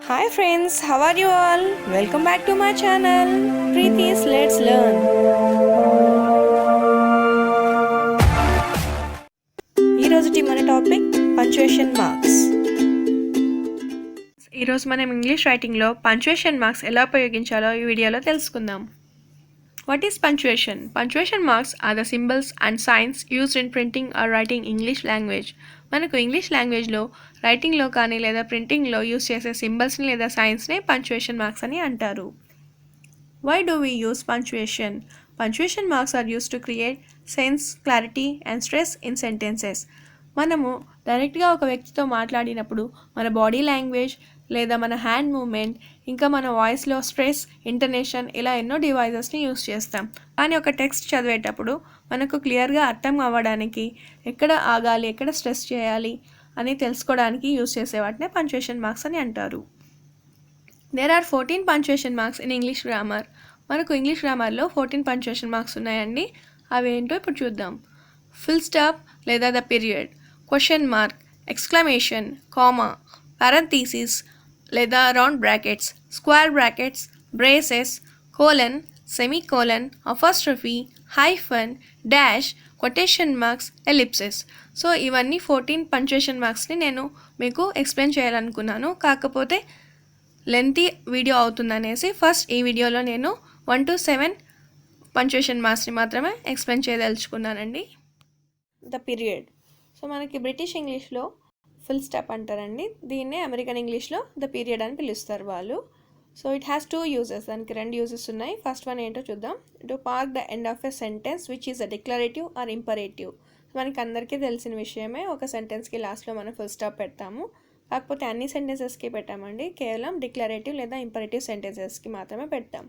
Hi friends, how are you all? Welcome back to my channel. Preeti's Let's Learn. ఈరోజుటి మన topic punctuation marks. ఈరోజు మనం English రైటింగ్లో punctuation marks ఎలా ఉపయోగించాలో ఈ వీడియోలో తెలుసుకుందాం. What is punctuation? Punctuation marks are the symbols and signs used in printing or writing English language. మనకు English లాంగ్వేజ్లో రైటింగ్లో కానీ లేదా ప్రింటింగ్లో యూస్ చేసే సింబల్స్ని లేదా సైన్స్ని పంక్చుయేషన్ మార్క్స్ అని అంటారు. Why do we use punctuation? Punctuation marks are used to create sense, clarity and stress in sentences. మనము డైరెక్ట్గా ఒక వ్యక్తితో మాట్లాడినప్పుడు మన బాడీ లాంగ్వేజ్ లేదా మన హ్యాండ్ మూమెంట్ ఇంకా మన వాయిస్లో స్ట్రెస్, ఇంటనేషన్ ఇలా ఎన్నో డివైజెస్ని యూస్ చేస్తాం. కానీ ఒక టెక్స్ట్ చదివేటప్పుడు మనకు క్లియర్గా అర్థం అవ్వడానికి ఎక్కడ ఆగాలి, ఎక్కడ స్ట్రెస్ చేయాలి అని తెలుసుకోవడానికి యూస్ చేసే వాటినే పంక్చుయేషన్ మార్క్స్ అని అంటారు. There are 14 punctuation marks in English grammar. మనకు ఇంగ్లీష్ గ్రామర్లో 14 పంక్చుయేషన్ మార్క్స్ ఉన్నాయండి. అవి ఏంటో ఇప్పుడు చూద్దాం. ఫుల్ స్టాప్ లేదా the period, question mark, exclamation, comma, parenthesis లేదా round brackets, square brackets, braces, colon, semicolon, apostrophe, hyphen, dash, quotation marks, ellipses. So ఇవన్నీ 14 పంక్చుయేషన్ మార్క్స్ని నేను మీకు ఎక్స్ప్లెయిన్ చేయాలనుకున్నాను. కాకపోతే లెంతీ వీడియో అవుతుందనేసి ఫస్ట్ ఈ వీడియోలో నేను 1 to 7 పంక్చుయేషన్ మార్క్స్ని మాత్రమే ఎక్స్ప్లెయిన్ చేయదలుచుకున్నానండి. The period. సో మనకి బ్రిటిష్ ఇంగ్లీష్లో ఫుల్ స్టాప్ అంటారండి. దీన్నే అమెరికన్ ఇంగ్లీష్లో ద పీరియడ్ అని పిలుస్తారు వాళ్ళు. So it has 2 uses. దానికి 2 యూజెస్ ఉన్నాయి. ఫస్ట్ వన్ ఏంటో చూద్దాం. To mark the end of a sentence which is a declarative or imperative. మనకి అందరికీ తెలిసిన విషయమే, ఒక సెంటెన్స్కి లాస్ట్లో మనం ఫుల్ స్టాప్ పెడతాము. కాకపోతే అన్ని సెంటెన్సెస్కి పెట్టామండి, కేవలం డిక్లరేటివ్ లేదా ఇంపరేటివ్ సెంటెన్సెస్కి మాత్రమే పెడతాం.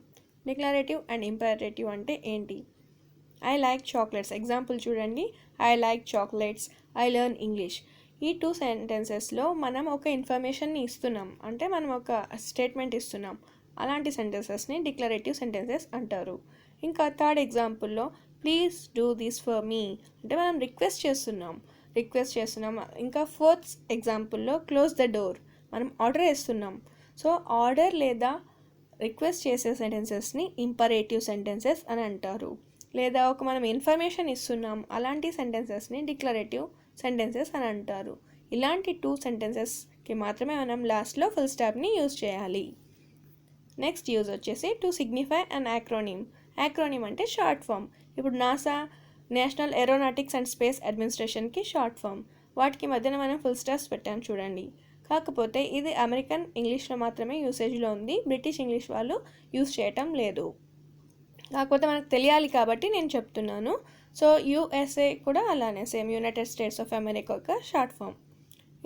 డిక్లరేటివ్ అండ్ ఇంపరేటివ్ అంటే ఏంటి? I like chocolates. ఎగ్జాంపుల్ చూడండి. I like chocolates, I learn English. ఈ 2 సెంటెన్సెస్లో మనం ఒక ఇన్ఫర్మేషన్ని ఇస్తున్నాం, అంటే మనం ఒక స్టేట్మెంట్ ఇస్తున్నాం. అలాంటి సెంటెన్సెస్ని డిక్లరేటివ్ సెంటెన్సెస్ అంటారు. ఇంకా థర్డ్ ఎగ్జాంపుల్లో please do this for me అంటే మనం రిక్వెస్ట్ చేస్తున్నాం. ఇంకా ఫోర్త్ ఎగ్జాంపుల్లో క్లోజ్ ద డోర్, మనం ఆర్డర్ వేస్తున్నాం. సో ఆర్డర్ లేదా రిక్వెస్ట్ చేసే సెంటెన్సెస్ని ఇంపరేటివ్ సెంటెన్సెస్ అని అంటారు. లేదా ఒక మనం ఇన్ఫర్మేషన్ ఇస్తున్నాం, అలాంటి సెంటెన్సెస్ని డిక్లరేటివ్ సెంటెన్సెస్ అని అంటారు. ఇలాంటి 2 సెంటెన్సెస్కి మాత్రమే మనం లాస్ట్లో ఫుల్ స్టాప్ని యూజ్ చేయాలి. నెక్స్ట్ యూజ్ వచ్చేసి to signify an acronym. Acronym అంటే షార్ట్ ఫామ్. ఇప్పుడు NASA, national aeronautics and space అడ్మినిస్ట్రేషన్కి షార్ట్ ఫామ్. వాటికి మధ్యన మనం ఫుల్ స్టాప్స్ పెట్టాం చూడండి. కాకపోతే ఇది అమెరికన్ ఇంగ్లీష్లో మాత్రమే యూసేజ్లో ఉంది, బ్రిటిష్ ఇంగ్లీష్ వాళ్ళు యూజ్ చేయటం లేదు. కాకపోతే మనకు తెలియాలి కాబట్టి నేను చెప్తున్నాను. సో యూఎస్ఏ కూడా అలానే same, United states of America ఒక షార్ట్ ఫామ్.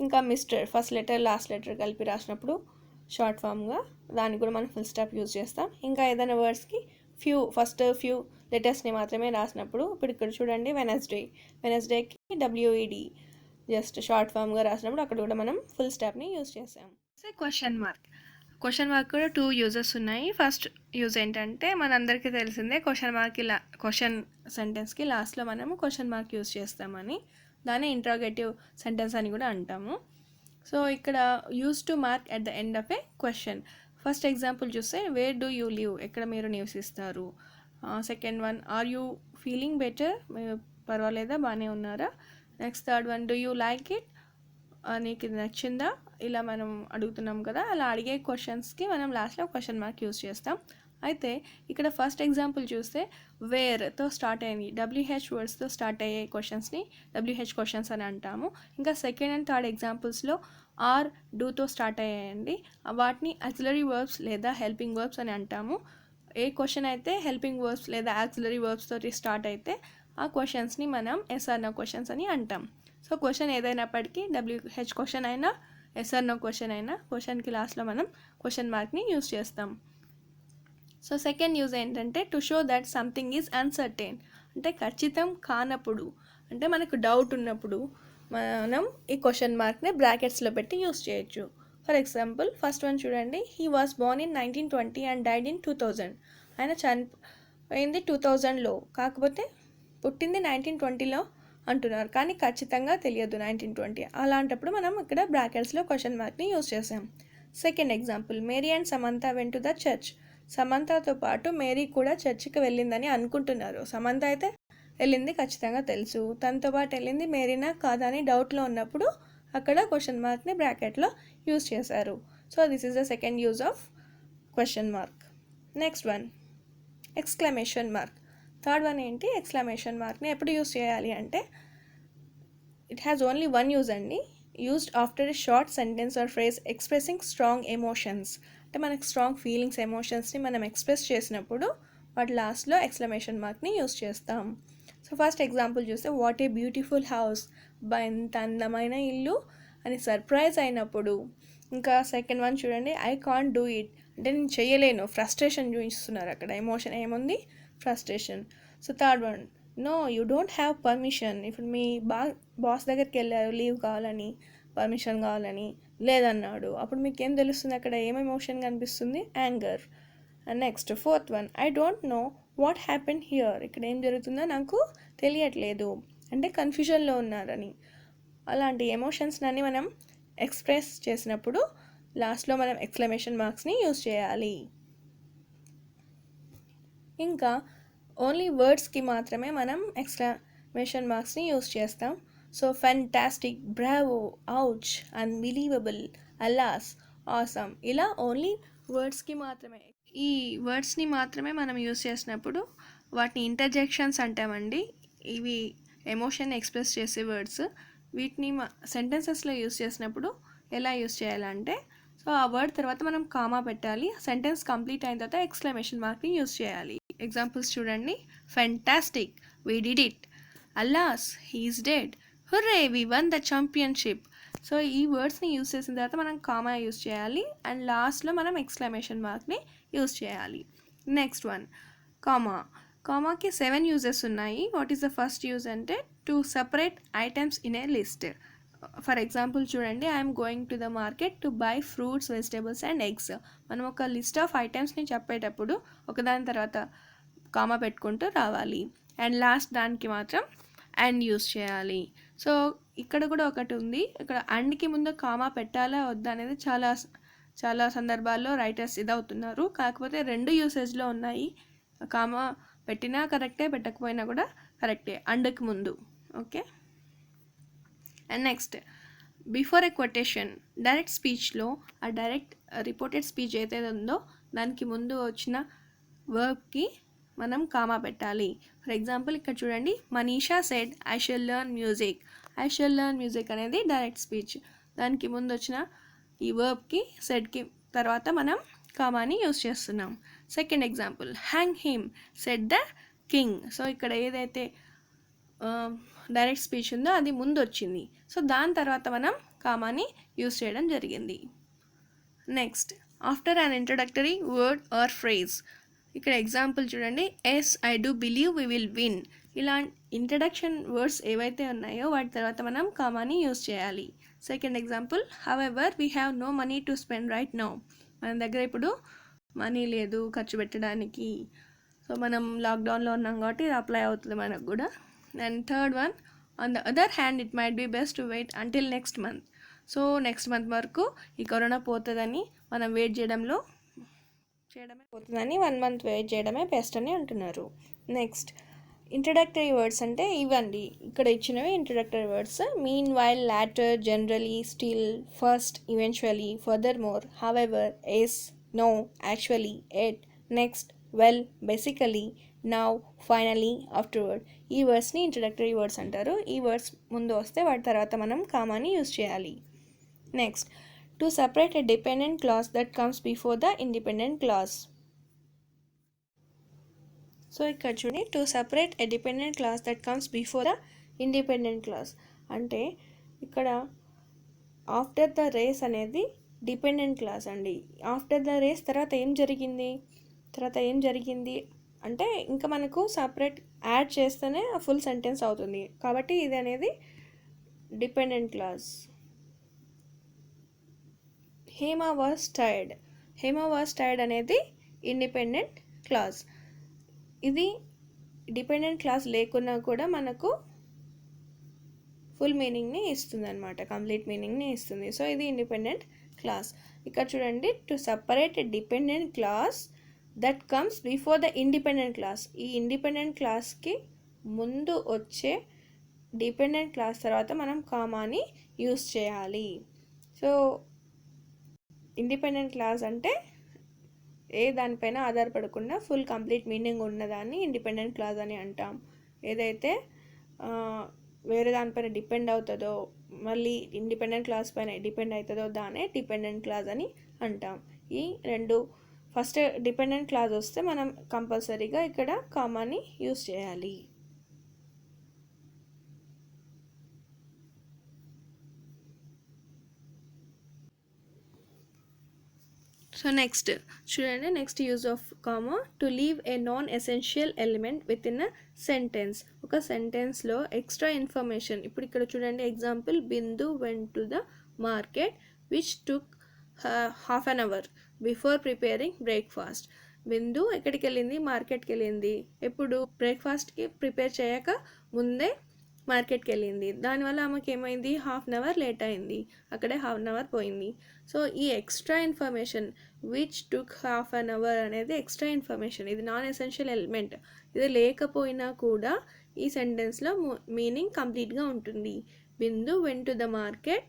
ఇంకా mister, first letter last letter కలిపి రాసినప్పుడు షార్ట్ ఫామ్గా దానికి కూడా మనం ఫుల్ స్టాప్ యూజ్ చేస్తాం. ఇంకా ఏదైనా వర్డ్స్కి ఫస్ట్ ఫ్యూ లెటర్స్ని మాత్రమే రాసినప్పుడు, ఇప్పుడు ఇక్కడ చూడండి వెనస్డేకి డబ్ల్యూఈడి జస్ట్ షార్ట్ ఫామ్గా రాసినప్పుడు అక్కడ కూడా మనం ఫుల్ స్టాప్ని యూజ్ చేస్తాం. క్వశ్చన్ మార్క్ కూడా 2 యూజెస్ ఉన్నాయి. ఫస్ట్ యూజ్ ఏంటంటే మనందరికీ తెలిసిందే, క్వశ్చన్ సెంటెన్స్కి లాస్ట్లో మనము క్వశ్చన్ మార్క్ యూజ్ చేస్తామని. దాన్ని ఇంట్రాగేటివ్ సెంటెన్స్ అని కూడా అంటాము. సో ఇక్కడ use to mark at the end of A question. First example చూస్తే వేర్ డూ యూ లివ్, ఎక్కడ మీరు నివసిస్తారు. Second one or you feeling better, పర్వాలేదా, బాగానే ఉన్నారా. Next third one do you like it, నీకు ఇది నచ్చిందా, ఇలా మనం అడుగుతున్నాం కదా. అలా అడిగే క్వశ్చన్స్కి మనం లాస్ట్లో క్వశ్చన్ మార్క్ యూజ్ చేస్తాం. అయితే ఇక్కడ ఫస్ట్ ఎగ్జాంపుల్ చూస్తే వేర్తో స్టార్ట్ అయింది, WH వర్డ్స్తో స్టార్ట్ అయ్యే క్వశ్చన్స్ని WH క్వశ్చన్స్ అని అంటాము. ఇంకా సెకండ్ అండ్ థర్డ్ ఎగ్జాంపుల్స్లో ఆర్, డూతో స్టార్ట్ అయ్యాయండి, వాటిని ఆక్సిలరీ వర్బ్స్ లేదా హెల్పింగ్ వర్బ్స్ అని అంటాము. ఏ క్వశ్చన్ అయితే హెల్పింగ్ వర్బ్స్ లేదా ఆక్సిలరీ వర్బ్స్ తోటి స్టార్ట్ అయితే ఆ క్వశ్చన్స్ని మనం ఎస్ఆర్ నో క్వశ్చన్స్ అని అంటాం. సో క్వశ్చన్ ఏదైనప్పటికీ WH క్వశ్చన్ అయినా ఎస్ఆర్ నో క్వశ్చన్ అయినా క్వశ్చన్కి లాస్ట్లో మనం క్వశ్చన్ మార్క్ని యూజ్ చేస్తాం. సో సెకండ్ యూజ్ ఏంటంటే to show that something is uncertain, అంటే ఖచ్చితం కానప్పుడు, అంటే మనకు డౌట్ ఉన్నప్పుడు మనం ఈ క్వశ్చన్ మార్క్ని బ్రాకెట్స్లో పెట్టి యూజ్ చేయొచ్చు. ఫర్ ఎగ్జాంపుల్ ఫస్ట్ వన్ చూడండి. He was Born in 1920 and died in 2000. ఆయన చనిపోయింది 2000లో, కాకపోతే పుట్టింది 1920లో అంటున్నారు, కానీ ఖచ్చితంగా తెలియదు 1920. అలాంటప్పుడు మనం ఇక్కడ బ్రాకెట్స్లో క్వశ్చన్ మార్క్ని యూజ్ చేసాం. Second example, Mary and Samantha went to the church. సమంతతో పాటు మేరీ కూడా చర్చికి వెళ్ళిందని అనుకుంటున్నారు. సమంత అయితే వెళ్ళింది ఖచ్చితంగా తెలుసు, తనతో పాటు వెళ్ళింది మేరీనా కాదా అని డౌట్లో ఉన్నప్పుడు అక్కడ క్వశ్చన్ మార్క్ని బ్రాకెట్లో యూజ్ చేశారు. So this is the second use of question mark. Next one, exclamation mark. Third one ఏంటి, ఎక్స్క్లమేషన్ మార్క్ని ఎప్పుడు యూజ్ చేయాలి అంటే it has only one use అండి. Used after a short sentence or phrase expressing strong emotions. అంటే మనకి strong feelings, ఎమోషన్స్ని మనం ఎక్స్ప్రెస్ చేసినప్పుడు వాటి లాస్ట్లో ఎక్స్క్లమేషన్ మార్క్ని యూజ్ చేస్తాం. సో ఫస్ట్ ఎగ్జాంపుల్ చూస్తే, వాట్ ఏ బ్యూటిఫుల్ హౌస్, ఎంత అందమైన ఇల్లు అని సర్ప్రైజ్ అయినప్పుడు. ఇంకా సెకండ్ వన్ చూడండి, ఐ కాంట్ డూ ఇట్, అంటే నేను చేయలేను, ఫ్రస్ట్రేషన్ చూపిస్తున్నారు అక్కడ. ఎమోషన్ ఏముంది, frustration. So third one, no you don't have permission. ఇప్పుడు మీ బాస్ దగ్గరికి వెళ్ళారు లీవ్ కావాలని, పర్మిషన్ కావాలని, లేదన్నాడు. అప్పుడు మీకు ఏం తెలుస్తుంది అక్కడ, ఏం ఎమోషన్ కనిపిస్తుంది, anger. And next fourth one, I don't know what happen here, ఇక్కడ ఏం జరుగుతుందో నాకు తెలియట్లేదు, అంటే కన్ఫ్యూజన్లో ఉన్నారని. అలాంటి ఎమోషన్స్ని మనం ఎక్స్ప్రెస్ చేసినప్పుడు లాస్ట్లో మనం ఎక్స్క్లమేషన్ మార్క్స్ని యూజ్ చేయాలి. ఇంకా ఓన్లీ వర్డ్స్కి మాత్రమే మనం ఎక్స్క్లమేషన్ మార్క్స్ని యూజ్ చేస్తాం. So fantastic, bravo, ouch, unbelievable, alas, awesome, ఇలా ఓన్లీ వర్డ్స్కి మాత్రమే. ఈ వర్డ్స్ని మాత్రమే మనం యూజ్ చేసినప్పుడు వాటిని ఇంటర్జెక్షన్స్ అంటామండి. ఇవి ఎమోషన్ ఎక్స్ప్రెస్ చేసే వర్డ్స్. వీటిని సెంటెన్సెస్లో యూజ్ చేసినప్పుడు ఎలా యూజ్ చేయాలంటే, సో ఆ వర్డ్ తర్వాత మనం కామా పెట్టాలి, సెంటెన్స్ కంప్లీట్ అయిన తర్వాత ఎక్స్క్లమేషన్ మార్క్ని యూజ్ చేయాలి. ఎగ్జాంపుల్స్ చూడండి, fantastic, we did it, alas, he is dead, hurray, we won the championship. So ఈ వర్డ్స్ని యూజ్ చేసిన తర్వాత మనం కామా యూజ్ చేయాలి అండ్ లాస్ట్లో మనం ఎక్స్క్లమేషన్ మార్క్ని యూజ్ చేయాలి. Next one, comma. కామాకి 7 యూజెస్ ఉన్నాయి. What is the first use అంటే, to separate items in a list. For example చూడండి, I'm going to the market to buy fruits, vegetables and eggs. మనం ఒక లిస్ట్ ఆఫ్ ఐటమ్స్ని చెప్పేటప్పుడు ఒకదాని తర్వాత కామా పెట్టుకుంటూ రావాలి అండ్ లాస్ట్ దానికి మాత్రం అండ్ యూజ్ చేయాలి. సో ఇక్కడ కూడా ఒకటి ఉంది, ఇక్కడ అండ్కి ముందు కామా పెట్టాలా వద్దా అనేది చాలా సందర్భాల్లో రైటర్స్ ఇదవుతున్నారు. కాకపోతే 2 యూసేజ్లో ఉన్నాయి, కామా పెట్టినా కరెక్టే, పెట్టకపోయినా కూడా కరెక్టే అండ్కి ముందు. Okay. And next, before a quotation. Direct స్పీచ్లో ఆ డైరెక్ట్ రిపోర్టెడ్ స్పీచ్ ఏదైతే ఉందో దానికి ముందు వచ్చిన వర్బ్కి మనం కామా పెట్టాలి. ఫర్ ఎగ్జాంపుల్ ఇక్కడ చూడండి, Manisha said I shall learn music. I shall learn music అనేది డైరెక్ట్ స్పీచ్, దానికి ముందు వచ్చిన ఈ వర్బ్కి సెడ్కి తర్వాత మనం కామాని యూజ్ చేస్తున్నాం. Second example, hang him said the king. So ఇక్కడ ఏదైతే డైరెక్ట్ స్పీచ్ ఉందో అది ముందు వచ్చింది, సో దాని తర్వాత మనం కామాని యూజ్ చేయడం జరిగింది. Next, after an introductory word or phrase. ఇక్కడ ఎగ్జాంపుల్ చూడండి, yes I do believe we will win. ఇలా ఇంట్రడక్షన్ వర్డ్స్ ఏవైతే ఉన్నాయో వాటి తర్వాత మనం కామాని యూజ్ చేయాలి. Second example, however we have no money to spend right now. మన దగ్గర ఇప్పుడు మనీ లేదు ఖర్చు పెట్టడానికి, సో మనం లాక్డౌన్లో ఉన్నాం కాబట్టి ఇది అప్లై అవుతుంది మనకు కూడా. And third one, on the other hand it might be best to wait until next month. So next month వరకు ఈ కరోనా పోతుందని మనం వెయిట్ చేయడమే పోతుందని 1 month వెయిట్ చేయడమే బెస్ట్ అని అంటున్నారు. నెక్స్ట్, ఇంట్రడక్టరీ వర్డ్స్ అంటే ఇవ్వండి, ఇక్కడ ఇచ్చినవి introductory words. Meanwhile, later, generally, still, first, eventually, furthermore, however, yes, no, actually, at, next, well, basically, now, finally, afterward. ఈ వర్డ్స్ని ఇంట్రడక్టరీ వర్డ్స్ అంటారు. ఈ వర్డ్స్ ముందు వస్తే వాటి తర్వాత మనం కామాని యూజ్ చేయాలి. Next, to separate a dependent class that comes before the independent class. So ఇక్కడ చూడండి, to separate a dependent class that comes before the independent class అంటే ఇక్కడ ఆఫ్టర్ ద రేస్ అనేది డిపెండెంట్ క్లాస్ అండి. ఆఫ్టర్ ద రేస్ తర్వాత ఏం జరిగింది అంటే ఇంకా మనకు సపరేట్ యాడ్ చేస్తేనే ఫుల్ సెంటెన్స్ అవుతుంది, కాబట్టి ఇది అనేది dependent class. Hema was tired అనేది ఇండిపెండెంట్ క్లాస్. ఇది డిపెండెంట్ క్లాస్ లేకున్నా కూడా మనకు ఫుల్ మీనింగ్ని ఇస్తుంది అనమాట, కంప్లీట్ మీనింగ్ని ఇస్తుంది. సో ఇది ఇండిపెండెంట్ క్లాస్. ఇక్కడ చూడండి, to separate a dependent class that comes before the independent class. ఈ ఇండిపెండెంట్ క్లాస్కి ముందు వచ్చే డిపెండెంట్ క్లాస్ తర్వాత మనం కామాని యూస్ చేయాలి. సో ఇండిపెండెంట్ క్లాస్ అంటే ఏ దానిపైన ఆధారపడకుండా ఫుల్ కంప్లీట్ మీనింగ్ ఉన్నదాన్ని ఇండిపెండెంట్ క్లాస్ అని అంటాం. ఏదైతే వేరే దానిపైన డిపెండ్ అవుతుందో, మళ్ళీ ఇండిపెండెంట్ క్లాస్ పైన డిపెండ్ అవుతుందో దానే డిపెండెంట్ క్లాస్ అని అంటాం. ఈ రెండు ఫస్ట్ డిపెండెంట్ క్లాస్ వస్తే మనం కంపల్సరీగా ఇక్కడ కామాని యూస్ చేయాలి. సో నెక్స్ట్ చూడండి, next use of comma, to leave a non essential element within a sentence. ఒక సెంటెన్స్లో ఎక్స్ట్రా ఇన్ఫర్మేషన్, ఇప్పుడు ఇక్కడ చూడండి example, Bindu went to the market which took half an hour before preparing breakfast. Bindu ఎక్కడికి వెళ్ళింది? మార్కెట్కి వెళ్ళింది. ఎప్పుడు? బ్రేక్ఫాస్ట్కి ప్రిపేర్ చేయక ముందే మార్కెట్కి వెళ్ళింది. దానివల్ల ఆమెకి ఏమైంది? హాఫ్ అన్ అవర్ లేట్ అయింది, అక్కడే హాఫ్ అన్ అవర్ పోయింది. సో ఈ extra information which took half an hour అనేది ఎక్స్ట్రా ఇన్ఫర్మేషన్, ఇది నాన్ ఎసెన్షియల్ ఎలిమెంట్. ఇది లేకపోయినా కూడా ఈ సెంటెన్స్లో మీనింగ్ కంప్లీట్గా ఉంటుంది. Bindu went to the market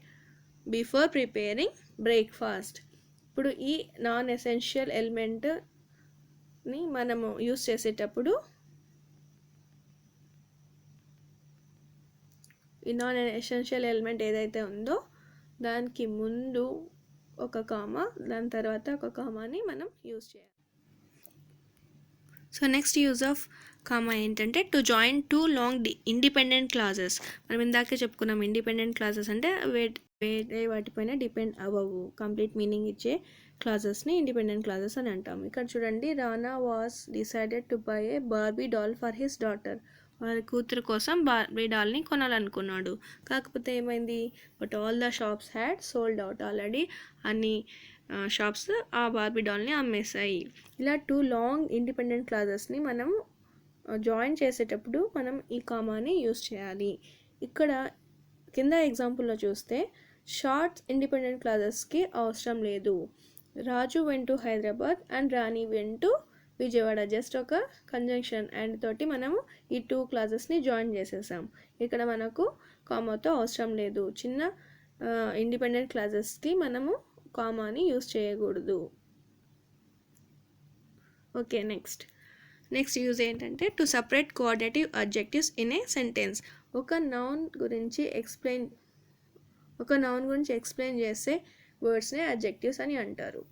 before preparing breakfast. ఇప్పుడు ఈ నాన్ ఎసెన్షియల్ ఎలిమెంట్ని మనము యూస్ చేసేటప్పుడు ఈ నాన్ ఎసెన్షియల్ ఎలిమెంట్ ఏదైతే ఉందో దానికి ముందు ఒక కామా, దాని తర్వాత ఒక కామాని మనం యూజ్ చేయాలి. So next use of comma ఏంటంటే, to join two long independent clauses. మనం ఇందాకే చెప్పుకున్నాం, ఇండిపెండెంట్ క్లాజెస్ అంటే వేరే వాటిపైన డిపెండ్ అవ్వవు, కంప్లీట్ మీనింగ్ ఇచ్చే క్లాజెస్ని ఇండిపెండెంట్ క్లాజెస్ అని అంటాం. ఇక్కడ చూడండి, Rana was decided to buy a Barbie doll for his daughter. వారి కూతురు కోసం బార్బీ డాల్ని కొనాలనుకున్నాడు. కాకపోతే ఏమైంది? But all the shops had sold out. Already అన్ని షాప్స్ ఆ బార్బీ డాల్ని అమ్మేశాయి. ఇలా టూ లాంగ్ ఇండిపెండెంట్ క్లాజెస్ని మనం జాయిన్ చేసేటప్పుడు మనం ఈ కామాని యూస్ చేయాలి. ఇక్కడ కింద ఎగ్జాంపుల్లో చూస్తే షార్ట్ ఇండిపెండెంట్ క్లాజెస్కి అవసరం లేదు. Raju went to Hyderabad and Rani went to Vijayawada. Just ఒక కంజంక్షన్ అండ్ తోటి మనము ఈ టూ క్లాజెస్ని జాయిన్ చేసేసాం. ఇక్కడ మనకు కామాతో అవసరం లేదు. చిన్న ఇండిపెండెంట్ క్లాజెస్కి మనము కామాని యూస్ చేయకూడదు. ఓకే, నెక్స్ట్ యూజ్ ఏంటంటే, to separate coordinative adjectives in a sentence. ఒక నౌన్ గురించి ఎక్స్ప్లెయిన్ చేసే వర్డ్స్ని అడ్జెక్టివ్స్ అని అంటారు.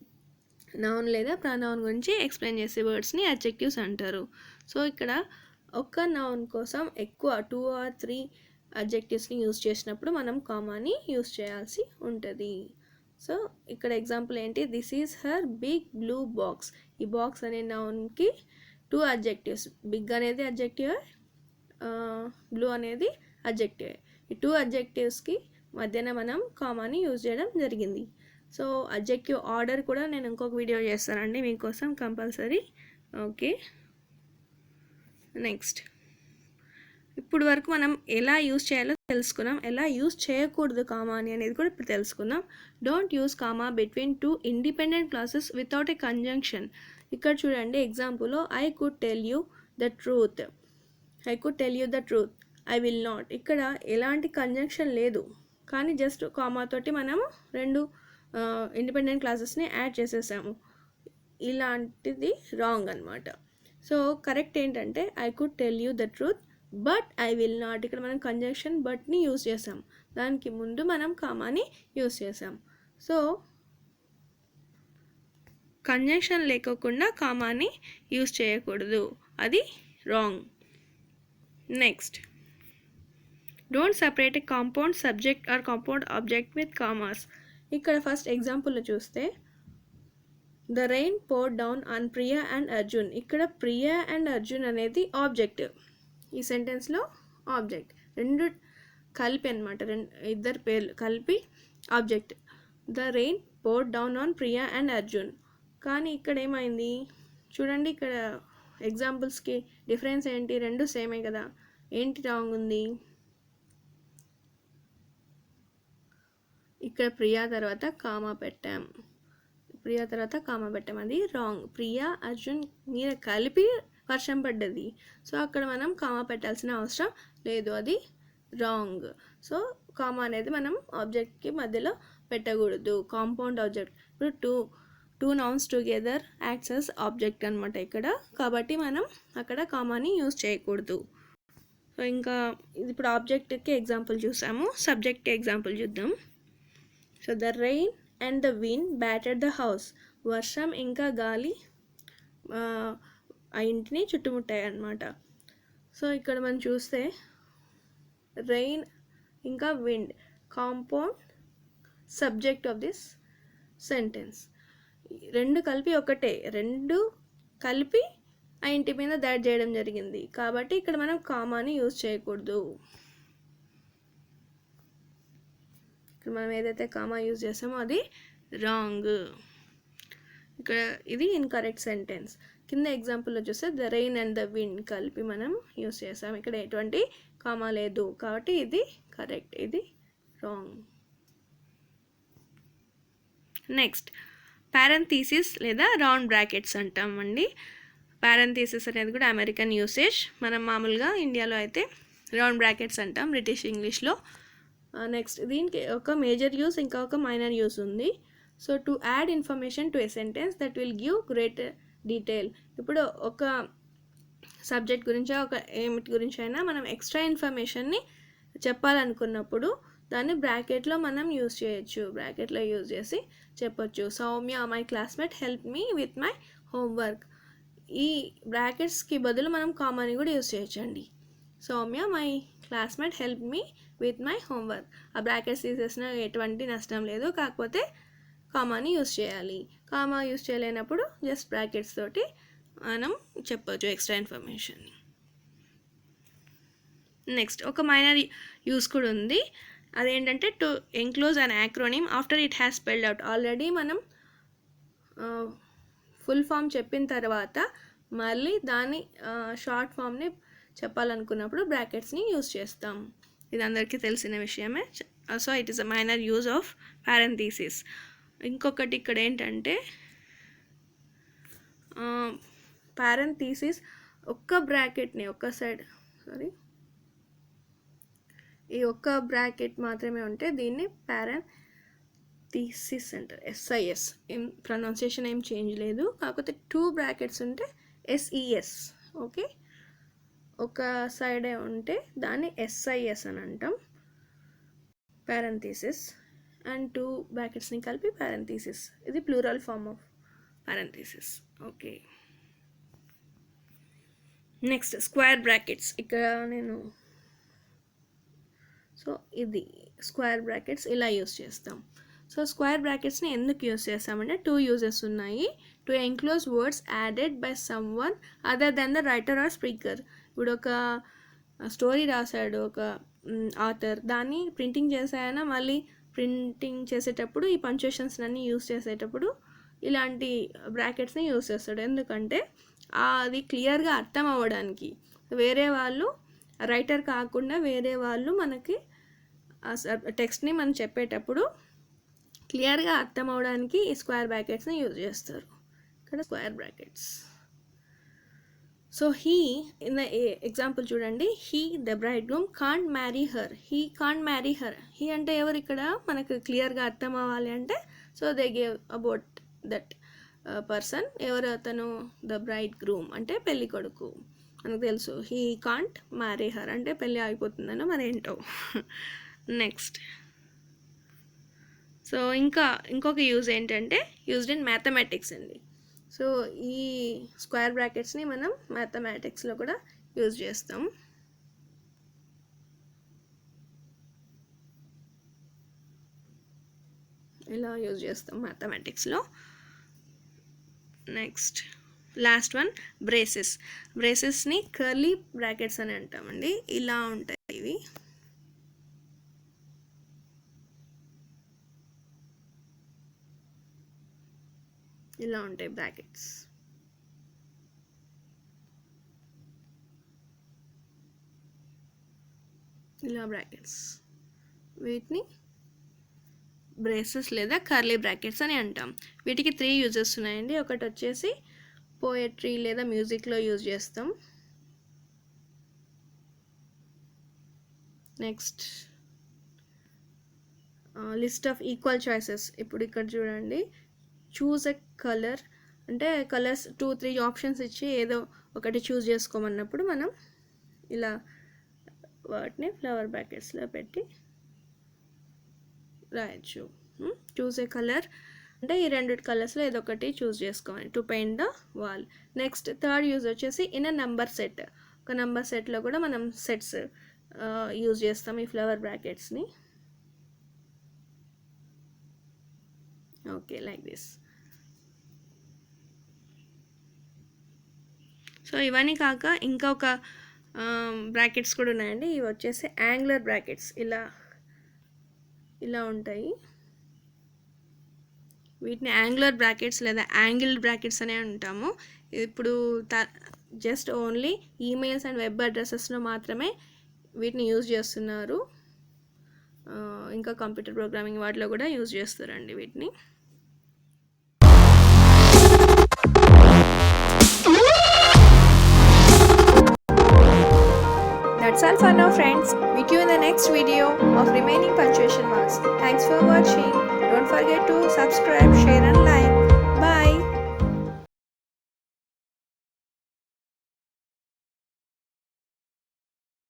నౌన్ లేదా ప్రనౌన్ గురించి ఎక్స్ప్లెయిన్ చేసే వర్డ్స్ని అడ్జెక్టివ్స్ అంటారు. సో ఇక్కడ ఒక నౌన్ కోసం ఎక్కువ 2 or 3 అడ్జెక్టివ్స్ని యూజ్ చేసినప్పుడు మనం కామాని యూజ్ చేయాల్సి ఉంటుంది. సో ఇక్కడ ఎగ్జాంపుల్ ఏంటి? This is her big blue box. ఈ బాక్స్ అనే నౌన్కి 2 అడ్జెక్టివ్స్, బిగ్ అనేది అడ్జెక్టివ్, బ్లూ అనేది అడ్జెక్టివ్. ఈ 2 అడ్జెక్టివ్స్కి మధ్యన మనం కామాని యూజ్ చేయడం జరిగింది. సో అడ్జెక్టివ్ ఆర్డర్ కూడా నేను ఇంకొక వీడియో చేస్తానండి మీకోసం కంపల్సరీ. ఓకే, నెక్స్ట్ ఇప్పుడు వరకు మనం ఎలా యూజ్ చేయాలో తెలుసుకున్నాం. ఎలా యూజ్ చేయకూడదు కామాని అనేది కూడా ఇప్పుడు తెలుసుకుందాం. Don't use comma between 2 independent clauses without a conjunction. ఇక్కడ చూడండి ఎగ్జాంపుల్లో, I could tell you the truth, I will not. ఇక్కడ ఎలాంటి కంజంక్షన్ లేదు, కానీ జస్ట్ కామాతోటి మనము 2 ఇండిపెండెంట్ క్లాసెస్ని యాడ్ చేసేసాము. ఇలాంటిది రాంగ్ అనమాట. సో కరెక్ట్ ఏంటంటే, I could tell you the truth but I will not. ఇక్కడ మనం కంజంక్షన్ బట్ని యూజ్ చేసాం, దానికి ముందు మనం కామాని యూజ్ చేసాం. సో కంజంక్షన్ లేకోకుండా కామాని యూజ్ చేయకూడదు, అది wrong. Next, don't separate a compound subject or compound object with commas. ఇక్కడ ఫస్ట్ ఎగ్జాంపుల్లో చూస్తే, the rain poured down on Priya and Arjun. ఇక్కడ ప్రియా అండ్ అర్జున్ అనేది ఆబ్జెక్ట్, ఈ సెంటెన్స్లో ఆబ్జెక్ట్. 2 కలిపి అనమాట, ఇద్దరు పేర్లు కలిపి object. The rain poured down on Priya and Arjun. కానీ ఇక్కడ ఏమైంది చూడండి, ఇక్కడ ఎగ్జాంపుల్స్కి డిఫరెన్స్ ఏంటి? 2 సేమే కదా, ఏంటి రాంగ్ ఉంది? ఇక్కడ ప్రియా తర్వాత కామా పెట్టాం, ప్రియా తర్వాత కామా పెట్టామది రాంగ్. ప్రియా అర్జున్ మీద కలిపి వర్షం పడ్డది. సో అక్కడ మనం కామా పెట్టాల్సిన అవసరం లేదు, అది రాంగ్. సో కామా అనేది మనం ఆబ్జెక్ట్కి మధ్యలో పెట్టకూడదు, కాంపౌండ్ ఆబ్జెక్ట్. ఇప్పుడు two nouns together acts as object అనమాట ఇక్కడ, కాబట్టి మనం అక్కడ కామాని యూజ్ చేయకూడదు. సో ఇంకా ఇప్పుడు ఆబ్జెక్ట్కి ఎగ్జాంపుల్ చూసాము, సబ్జెక్ట్కి ఎగ్జాంపుల్ చూద్దాం. So the rain and the wind batted the house. వర్షం ఇంకా గాలి ఆ ఇంటిని చుట్టుముట్టాయి అన్నమాట. సో ఇక్కడ మనం చూస్తే రెయిన్ ఇంకా wind compound subject of this sentence. రెండు కలిపి ఒకటే, రెండు కలిపి ఆ ఇంటి మీద దాడి చేయడం జరిగింది, కాబట్టి ఇక్కడ మనం కామాని యూజ్ చేయకూడదు. ఇక్కడ మనం ఏదైతే కామా యూజ్ చేసామో అది రాంగ్. ఇక్కడ ఇది ఇన్కరెక్ట్ సెంటెన్స్. కింద ఎగ్జాంపుల్లో చూస్తే the rain and the wind కలిపి మనం యూజ్ చేసాం, ఇక్కడ ఎటువంటి కామా లేదు, కాబట్టి ఇది కరెక్ట్, ఇది రాంగ్. నెక్స్ట్ పారెంథీసిస్ లేదా రౌండ్ బ్రాకెట్స్ అంటామండి. పారెంథీసిస్ అనేది కూడా అమెరికన్ యూసేజ్, మనం మామూలుగా ఇండియాలో అయితే రౌండ్ బ్రాకెట్స్ అంటాం, బ్రిటిష్ ఇంగ్లీష్లో. నెక్స్ట్ దీనికి ఒక మేజర్ యూస్ ఇంకా ఒక మైనర్ యూస్ ఉంది. So to add information to a sentence that will give greater detail. ఇప్పుడు ఒక సబ్జెక్ట్ గురించి ఒక ఏమిటి గురించి అయినా మనం ఎక్స్ట్రా ఇన్ఫర్మేషన్ని చెప్పాలనుకున్నప్పుడు దాన్ని బ్రాకెట్లో మనం యూజ్ చేయొచ్చు, బ్రాకెట్లో యూజ్ చేసి చెప్పొచ్చు. Soumya my classmate help me with my homework. ఈ బ్రాకెట్స్కి బదులు మనం కామాని కూడా యూజ్ చేయొచ్చండి. Soumya my classmate help me with my homework. ఆ బ్రాకెట్స్ తీసేసిన ఎటువంటి నష్టం లేదు, కాకపోతే కామాని యూజ్ చేయాలి. కామా యూజ్ చేయలేనప్పుడు జస్ట్ బ్రాకెట్స్ తోటి మనం చెప్పొచ్చు ఎక్స్ట్రా ఇన్ఫర్మేషన్ని. నెక్స్ట్ ఒక మైనర్ యూస్ కూడా ఉంది, అదేంటంటే to enclose an acronym after it has spelled out. Already మనం ఫుల్ ఫామ్ చెప్పిన తర్వాత మళ్ళీ దాని షార్ట్ ఫామ్ని చెప్పాలనుకున్నప్పుడు బ్రాకెట్స్ని యూజ్ చేస్తాం, ఇది అందరికీ తెలిసిన విషయమే. So it is a minor use of parenthesis. ఇంకొకటి ఇక్కడ ఏంటంటే పారెంథీసిస్ ఒక్క బ్రాకెట్ని ఈ ఒక్క బ్రాకెట్ మాత్రమే ఉంటే దీన్ని పారెంథీసిస్ అంటారు, SIS. ఏం ప్రొనౌన్సియేషన్ ఏం చేంజ్ లేదు, కాకపోతే 2 బ్రాకెట్స్ ఉంటే SES. ఓకే, ఒక సైడే ఉంటే దాన్ని SIS అని అంటాం, పారెంథీసిస్. అండ్ 2 బ్రాకెట్స్ని కలిపి పారెంథీసిస్, ఇది plural form of parenthesis. Okay, next square brackets. ఇక్కడ ఇది స్క్వేర్ బ్రాకెట్స్ ఇలా యూస్ చేస్తాం. సో స్క్వేర్ బ్రాకెట్స్ని ఎందుకు యూస్ చేస్తామంటే 2 యూజెస్ ఉన్నాయి. To enclose words added by someone other than the writer or speaker. ఇప్పుడు ఒక స్టోరీ రాశాడు ఒక ఆథర్, దాన్ని ప్రింటింగ్ చేసాయన మళ్ళీ ప్రింటింగ్ చేసేటప్పుడు ఈ పంక్చుయేషన్స్ అన్నీ యూస్ చేసేటప్పుడు ఇలాంటి బ్రాకెట్స్ని యూస్ చేస్తాడు, ఎందుకంటే అది క్లియర్గా అర్థం అవ్వడానికి. వేరే వాళ్ళు రైటర్ కాకుండా వేరే వాళ్ళు మనకి టెక్స్ట్ని మనం చెప్పేటప్పుడు క్లియర్గా అర్థం అవడానికి ఈ స్క్వేర్ బ్రాకెట్స్ని యూజ్ చేస్తారు. ఇక్కడ square brackets. So he in the example చూడండి, he the bridegroom can't marry her. He can't marry her. He అంటే ఎవరు ఇక్కడ మనకు క్లియర్గా అర్థం అవ్వాలి అంటే, so they gave about that person. ఎవరు అతను? ద బ్రైడ్ గ్రూమ్ అంటే పెళ్ళి కొడుకు, మనకు తెలుసు. హీ కాంట్ మ్యారీ హర్ అంటే పెళ్ళి ఆగిపోతుందనో మరేంటో. నెక్స్ట్ సో ఇంకొక యూజ్ ఏంటంటే యూజ్డ్ ఇన్ మ్యాథమెటిక్స్ అండి. సో ఈ స్క్వేర్ బ్రాకెట్స్ని మనం మ్యాథమెటిక్స్లో కూడా యూజ్ చేస్తాం. ఇలా యూజ్ చేస్తాం మ్యాథమెటిక్స్లో. Next last one braces. బ్రేసెస్ని కర్లీ బ్రాకెట్స్ అని అంటామండి. ఇలా ఉంటాయి ఇవి. ఇలా ఉంటాయి బ్రాకెట్స్. ఇలా బ్రాకెట్స్, వీటిని బ్రేసెస్ లేదా కర్లీ బ్రాకెట్స్ అని అంటాం. వీటికి 3 యూజెస్ ఉన్నాయండి. ఒకటి వచ్చేసి పోయట్రీ లేదా మ్యూజిక్లో యూజ్ చేస్తాం. Next list of equal choices. ఇప్పుడు ఇక్కడ చూడండి, చూజ్ ఎ కలర్ అంటే కలర్స్ 2-3 ఆప్షన్స్ ఇచ్చి ఏదో ఒకటి చూస్ చేసుకోమన్నప్పుడు మనం ఇలా వాటిని ఫ్లవర్ బ్రాకెట్స్లో పెట్టి రాయొచ్చు. చూస్ ఏ కలర్ అంటే ఈ 2 కలర్స్లో ఏదో ఒకటి చూస్ చేసుకోవాలి to paint the wall. Next third use వచ్చేసి ఇన్ అ నంబర్ సెట్. ఒక నంబర్ సెట్లో కూడా మనం సెట్స్ యూజ్ చేస్తాం ఈ ఫ్లవర్ బ్రాకెట్స్ని. Okay, like this. సో ఇవన్నీ కాక ఇంకా ఒక బ్రాకెట్స్ కూడా ఉన్నాయండి. ఇవి వచ్చేసి యాంగులర్ బ్రాకెట్స్. ఇలా ఉంటాయి. వీటిని యాంగులర్ బ్రాకెట్స్ లేదా యాంగిల్డ్ బ్రాకెట్స్ అనే అంటాము. ఇప్పుడు just only emails and web అడ్రసెస్లో మాత్రమే వీటిని యూజ్ చేస్తున్నారు. ఇంకా కంప్యూటర్ ప్రోగ్రామింగ్ వాటిలో కూడా యూజ్ చేస్తారండి వీటిని. That's all for now, friends. Meet you in the next video of remaining punctuation marks. Thanks for watching. Don't forget to subscribe, share